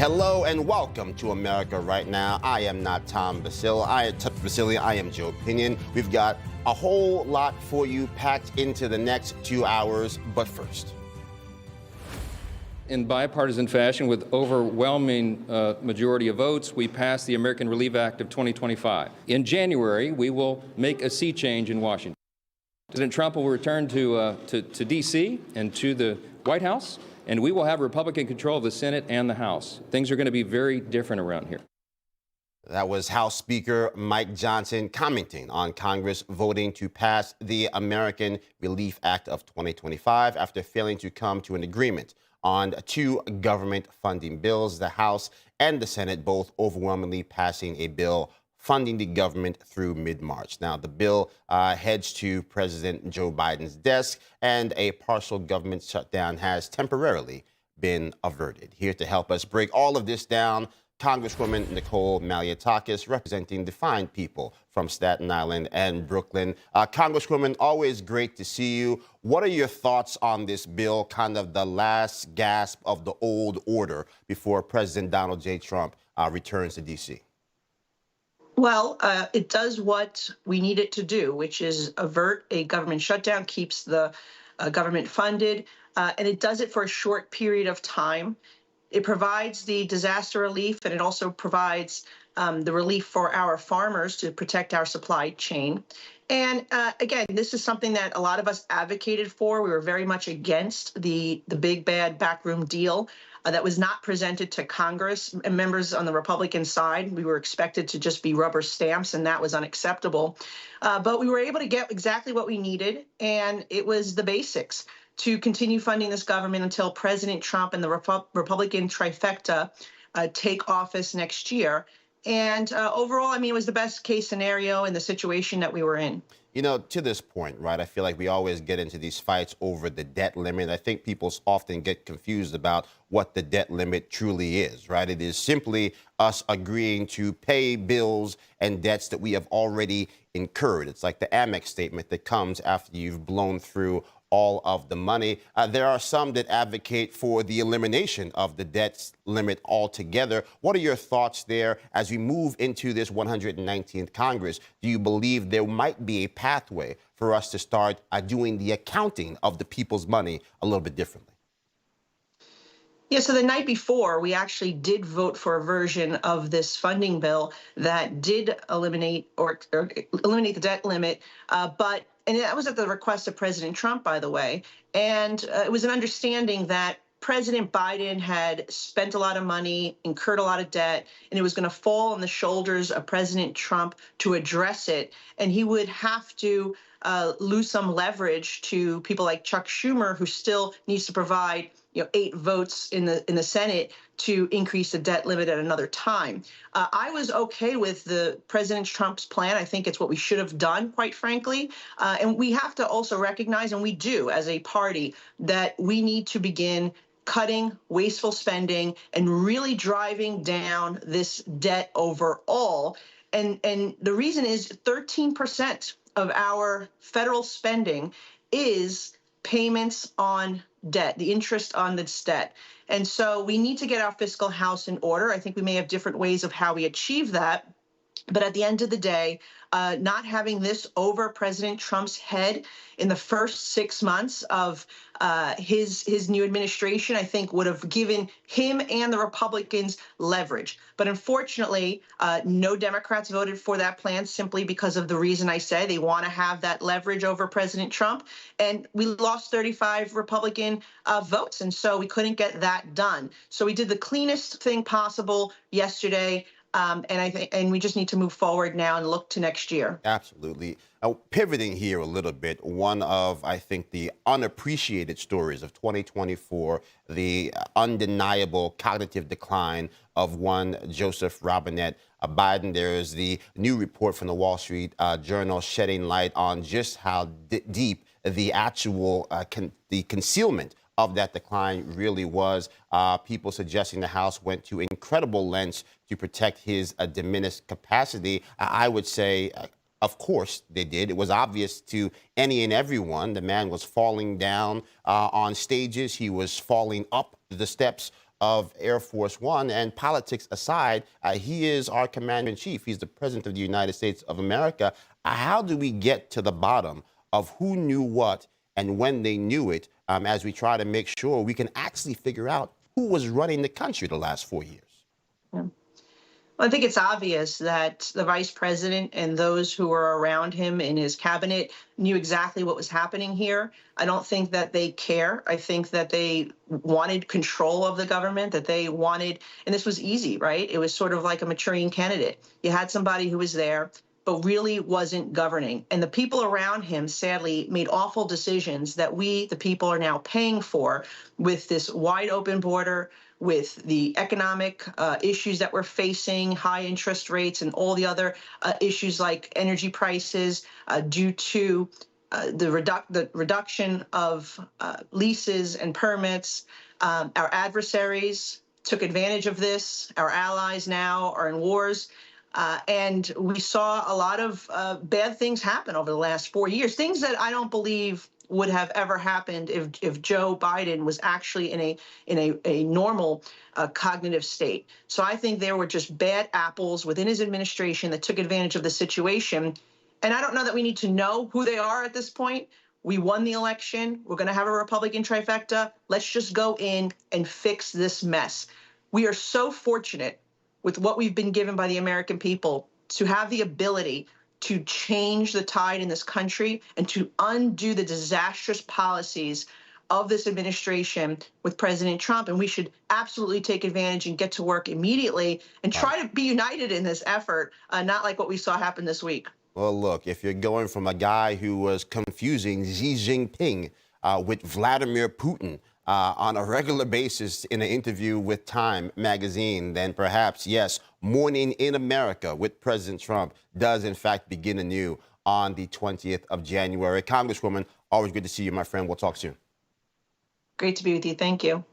Hello and welcome to America Right Now. I am not Tom Vasili. I am Joe Pinion. We've got a whole lot for you packed into the next 2 hours, but first. In bipartisan fashion, with overwhelming majority of votes, we passed the American Relief Act of 2025. In January, we will make a sea change in Washington. President Trump will return to D.C. and to the White House, and we will have Republican control of the Senate and the House. Things are going to be very different around here. That was House Speaker Mike Johnson commenting on Congress voting to pass the American Relief Act of 2025 after failing to come to an agreement on two government funding bills, the House and the Senate both overwhelmingly passing a bill funding the government through mid-March. Now, the bill heads to President Joe Biden's desk, and a partial government shutdown has temporarily been averted. Here to help us break all of this down, Congresswoman Nicole Malliotakis, representing the fine people from Staten Island and Brooklyn. Congresswoman, always great to see you. What are your thoughts on this bill, kind of the last gasp of the old order before President Donald J. Trump returns to D.C.? Well, it does what we need it to do, which is avert a government shutdown, keeps the government funded, and it does it for a short period of time. It provides the disaster relief, and it also provides the relief for our farmers to protect our supply chain. And again, this is something that a lot of us advocated for. We were very much against the big, bad backroom deal that was not presented to Congress and members on the Republican side. We were expected to just be rubber stamps, and that was unacceptable. But we were able to get exactly what we needed, and it was the basics to continue funding this government until President Trump and the Republican trifecta take office next year. And overall, I mean, it was the best case scenario in the situation that we were in. You know, to this point, right, I feel like we always get into these fights over the debt limit. I think people often get confused about what the debt limit truly is, right? It is simply us agreeing to pay bills and debts that we have already incurred. It's like the Amex statement that comes after you've blown through all of the money. There are some that advocate for the elimination of the debt limit altogether. What are your thoughts there as we move into this 119th Congress? Do you believe there might be a pathway for us to start doing the accounting of the people's money a little bit differently? Yeah, so the night before, we actually did vote for a version of this funding bill that did eliminate or eliminate the debt limit, and that was at the request of President Trump, by the way. And it was an understanding that President Biden had spent a lot of money, incurred a lot of debt, and it was going to fall on the shoulders of President Trump to address it. And he would have to lose some leverage to people like Chuck Schumer, who still needs to provide 8 votes in the Senate to increase the debt limit at another time. I was okay with the President Trump's plan. I think it's what we should have done, quite frankly. And we have to also recognize, and we do as a party, that we need to begin cutting wasteful spending and really driving down this debt overall. And the reason is 13% of our federal spending is payments on debt, the interest on this debt. And so we need to get our fiscal house in order. I think we may have different ways of how we achieve that. But at the end of the day, not having this over President Trump's head in the first 6 months of his new administration, I think would have given him and the Republicans leverage. But unfortunately, no Democrats voted for that plan simply because of the reason I say they want to have that leverage over President Trump. And we lost 35 Republican votes. And so we couldn't get that done. So we did the cleanest thing possible yesterday. And we just need to move forward now and look to next year. Absolutely. Pivoting here a little bit, one of, I think, the unappreciated stories of 2024, the undeniable cognitive decline of one Joseph Robinette Biden. There is the new report from the Wall Street Journal shedding light on just how deep the actual the concealment of that decline really was. People suggesting the House went to incredible lengths to protect his diminished capacity. I would say, of course they did. It was obvious to any and everyone. The man was falling down on stages. He was falling up the steps of Air Force One. And politics aside, he is our commander-in-chief. He's the president of the United States of America. How do we get to the bottom of who knew what and when they knew it, as we try to make sure we can actually figure out who was running the country the last 4 years? Yeah. Well, I think it's obvious that the vice president and those who were around him in his cabinet knew exactly what was happening here. I don't think that they care. I think that they wanted control of the government, that they wanted, and this was easy, right? It was sort of like a maturing candidate. You had somebody who was there, but really wasn't governing. And the people around him, sadly, made awful decisions that we, the people, are now paying for with this wide open border, with the economic issues that we're facing, high interest rates, and all the other issues like energy prices due to the reduction of leases and permits. Our adversaries took advantage of this. Our allies now are in wars. And we saw a lot of bad things happen over the last 4 years, things that I don't believe would have ever happened if Joe Biden was actually in a normal cognitive state. So I think there were just bad apples within his administration that took advantage of the situation. And I don't know that we need to know who they are at this point. We won the election. We're going to have a Republican trifecta. Let's just go in and fix this mess. We are so fortunate with what we've been given by the American people to have the ability to change the tide in this country and to undo the disastrous policies of this administration with President Trump. And we should absolutely take advantage and get to work immediately and try to be united in this effort, not like what we saw happen this week. Well, look, if you're going from a guy who was confusing Xi Jinping with Vladimir Putin on a regular basis in an interview with Time magazine, then perhaps, yes, Morning in America with President Trump does, in fact, begin anew on the 20th of January. Congresswoman, always good to see you, my friend. We'll talk soon. Great to be with you. Thank you.